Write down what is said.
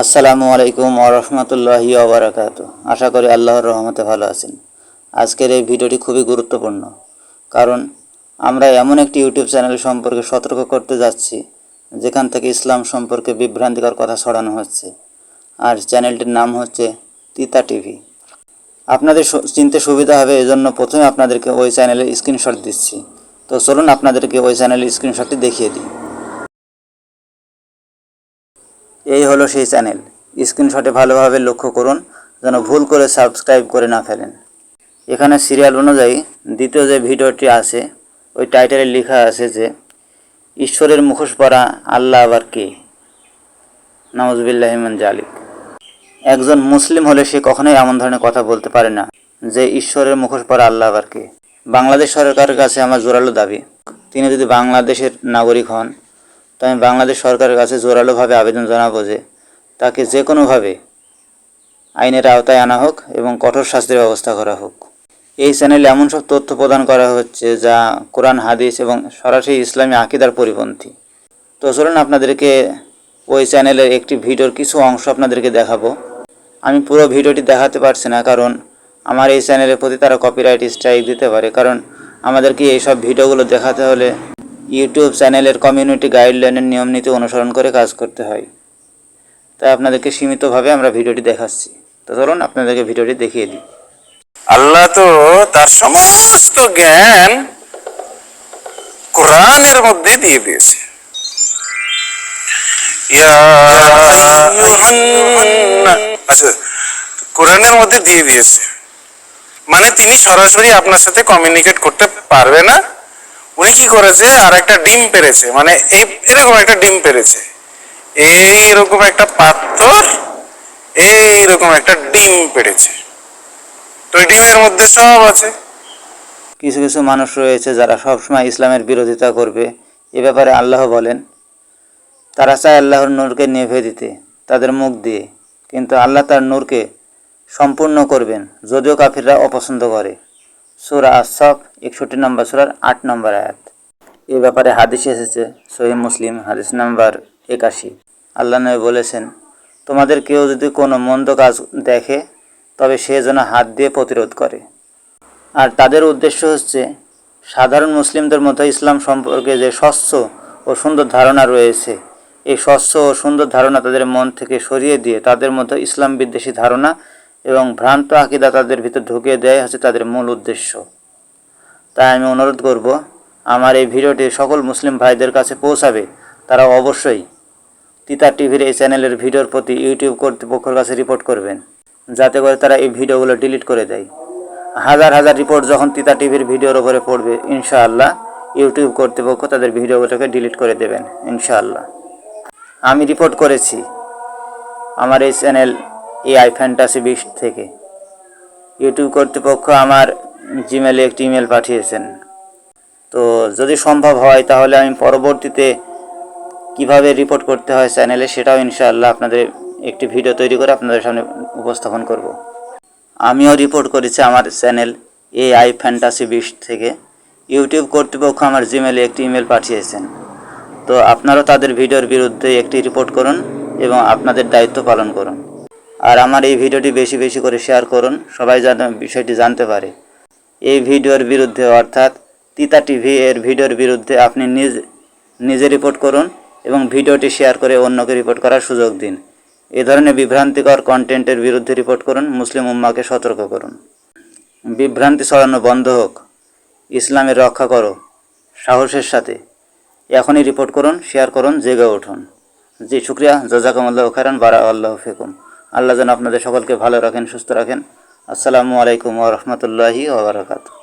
আসসালামু আলাইকুম ওয়া রাহমাতুল্লাহি ওয়া বারাকাতুহু। আশা করি আল্লাহর রহমতে ভালো আছেন। আজকের এই ভিডিওটি খুবই গুরুত্বপূর্ণ, কারণ আমরা এমন একটি ইউটিউব চ্যানেল সম্পর্কে সতর্ক করতে যাচ্ছি যেখান থেকে ইসলাম সম্পর্কে বিভ্রান্তিকর কথা ছড়ানো হচ্ছে। আর চ্যানেলটির নাম হচ্ছে তিতা টিভি। আপনাদের চিনতে সুবিধা হবে, এজন্য প্রথমে আপনাদেরকে ওই চ্যানেলের স্ক্রিনশট দিচ্ছি। তো চলুন আপনাদেরকে ওই চ্যানেলের স্ক্রিনশটটি দেখিয়ে দিই। এই হলো সেই চ্যানেল। স্ক্রিনশটে ভালোভাবে লক্ষ্য করুন যেন ভুল করে সাবস্ক্রাইব করে না ফেলেন। এখানে সিরিয়াল অনুযায়ী দ্বিতীয় যে ভিডিওটি আছে ওই টাইটেলে লেখা আছে যে ঈশ্বরের মুখোশ পরা আল্লাহ আবার কে, নাউজুবিল্লাহি মিন জালিক। একজন মুসলিম হলে সে কখনোই এমন ধরনের কথা বলতে পারে না যে ঈশ্বরের মুখোশ পরা আল্লাহ আবার কে। বাংলাদেশ সরকারের কাছে আমার জোরালো দাবি, তিনি যদি বাংলাদেশের নাগরিক হন তো আমি বাংলাদেশ সরকারের কাছে জোরালোভাবে আবেদন জানাবো যে তাকে যে কোনোভাবে আইনের আওতায় আনা হোক এবং কঠোর শাস্তির ব্যবস্থা করা হোক। এই চ্যানেলে এমন সব তথ্য প্রদান করা হচ্ছে যা কোরআন, হাদিস এবং সরাসরি ইসলামী আকিদার পরিপন্থী। তো চলুন আপনাদেরকে ওই চ্যানেলের একটি ভিডিওর কিছু অংশ আপনাদেরকে দেখাবো। আমি পুরো ভিডিওটি দেখাতে পারছি না, কারণ আমার এই চ্যানেলের প্রতি তারা কপিরাইট স্ট্রাইক দিতে পারে, কারণ আমাদেরকে এইসব ভিডিওগুলো দেখাতে হলে ইউটিউব চ্যানেলের কমিউনিটি গাইডলাইনের নিয়ম নীতি অনুসরণ করে কাজ করতে হয়। তাই আপনাদেরকে সীমিতভাবে আমরা ভিডিওটি দেখাচ্ছি। তো চলুন আপনাদেরকে ভিডিওটি দেখিয়ে দিই। আল্লাহ তো তার সমস্ত জ্ঞান কোরআনের মধ্যে দিয়ে দিয়েছে। আচ্ছা, কোরআনের মধ্যে দিয়ে দিয়েছে মানে তিনি সরাসরি আপনার সাথে কমিউনিকেট করতে পারবে না। উনি কি করেছে, আর একটা ডিম পেরেছে, মানে এরকম একটা ডিম পেরেছে, এইরকম একটা পাথর, এইরকম একটা ডিম পেরেছে। তো এই ডিমের মধ্যে সব আছে। কিছু কিছু মানুষ রয়েছে যারা সবসময় ইসলামের বিরোধিতা করবে। এ ব্যাপারে আল্লাহ বলেন, তারা চায় আল্লাহর নূরকে নেভে দিতে তাদের মুখ দিয়ে, কিন্তু আল্লাহ তার নূরকে সম্পূর্ণ করবেন যদিও কাফিররা অপছন্দ করে। সূরা আস-সাফ 61 নম্বর সূরার 8 নম্বর আয়াত। এ ব্যাপারে হাদিস এসেছে সহিহ মুসলিম হাদিস নাম্বার 81। আল্লাহ নবী বলেছেন, তোমাদের কেউ যদি কোনো মন্দ কাজ দেখে তবে সে যেন হাত দিয়ে প্রতিরোধ করে। আর তাদের উদ্দেশ্য হচ্ছে সাধারণ মুসলিমদের মতো ইসলাম সম্পর্কে যে স্বচ্ছ ও সুন্দর ধারণা রয়েছে, এই স্বচ্ছ ও সুন্দর ধারণা তাদের মন থেকে সরিয়ে দিয়ে তাদের মতো ইসলাম বিদ্বেষী ধারণা এবং ভ্রান্ত আকিদা তাদের ভিতর ঢুকিয়ে দেয় হচ্ছে তাদের মূল উদ্দেশ্য। তাই আমি অনুরোধ করব, আমার এই ভিডিওটি সকল মুসলিম ভাইদের কাছে পৌঁছাবে। তারা অবশ্যই তিতা টিভির এই চ্যানেলের ভিডিওর প্রতি ইউটিউব কর্তৃপক্ষের কাছে রিপোর্ট করবেন, যাতে করে তারা এই ভিডিওগুলো ডিলিট করে দেয়। হাজার হাজার রিপোর্ট যখন তিতা টিভির ভিডিওর ওপরে পড়বে, ইনশাআল্লাহ ইউটিউব কর্তৃপক্ষ তাদের ভিডিওগুলোকে ডিলিট করে দেবেন ইনশাআল্লাহ। আমি রিপোর্ট করেছি আমার এই চ্যানেল AI ফ্যান্টাসি 20 থেকে। ইউটিউব কর্তৃপক্ষ আমার জিমেলে একটি ইমেল পাঠিয়েছেন। তো যদি সম্ভব হয় তাহলে আমি পরবর্তীতে কিভাবে রিপোর্ট করতে হয় চ্যানেলে সেটাও ইনশাআল্লাহ আপনাদের একটি ভিডিও তৈরি করে আপনাদের সামনে উপস্থাপন করব। আমিও রিপোর্ট করেছি আমার চ্যানেল AI ফ্যান্টাসি 20 থেকে। ইউটিউব কর্তৃপক্ষ আমার জিমেলে একটি ইমেল পাঠিয়েছেন। তো আপনারাও তাদের ভিডিওর বিরুদ্ধে একটি রিপোর্ট করুন এবং আপনাদের দায়িত্ব পালন করুন। আর আমার এই ভিডিওটি বেশি বেশি করে শেয়ার করুন, সবাই যেন বিষয়টি জানতে পারে। এই ভিডিওর বিরুদ্ধে, অর্থাৎ তিতা টিভি এর ভিডিওর বিরুদ্ধে আপনি নিজে রিপোর্ট করুন এবং ভিডিওটি শেয়ার করে অন্যকে রিপোর্ট করার সুযোগ দিন। এ ধরনের বিভ্রান্তিকর কন্টেন্টের বিরুদ্ধে রিপোর্ট করুন, মুসলিম উম্মাহকে সতর্ক করুন। বিভ্রান্তি ছড়ানো বন্ধ হোক, ইসলামের রক্ষা করো সাহসের সাথে। এখনই রিপোর্ট করুন, শেয়ার করুন, জেগে উঠুন। জি শুক্রিয়া, জাযাকুমুল্লাহু খাইরান, বারাকাল্লাহু ফিকুম। আল্লাহ যেন আপনাদের সকলকে ভালো রাখেন, সুস্থ রাখেন। আসসালামু আলাইকুম ওয়া রাহমাতুল্লাহি ওয়া বারাকাতুহু।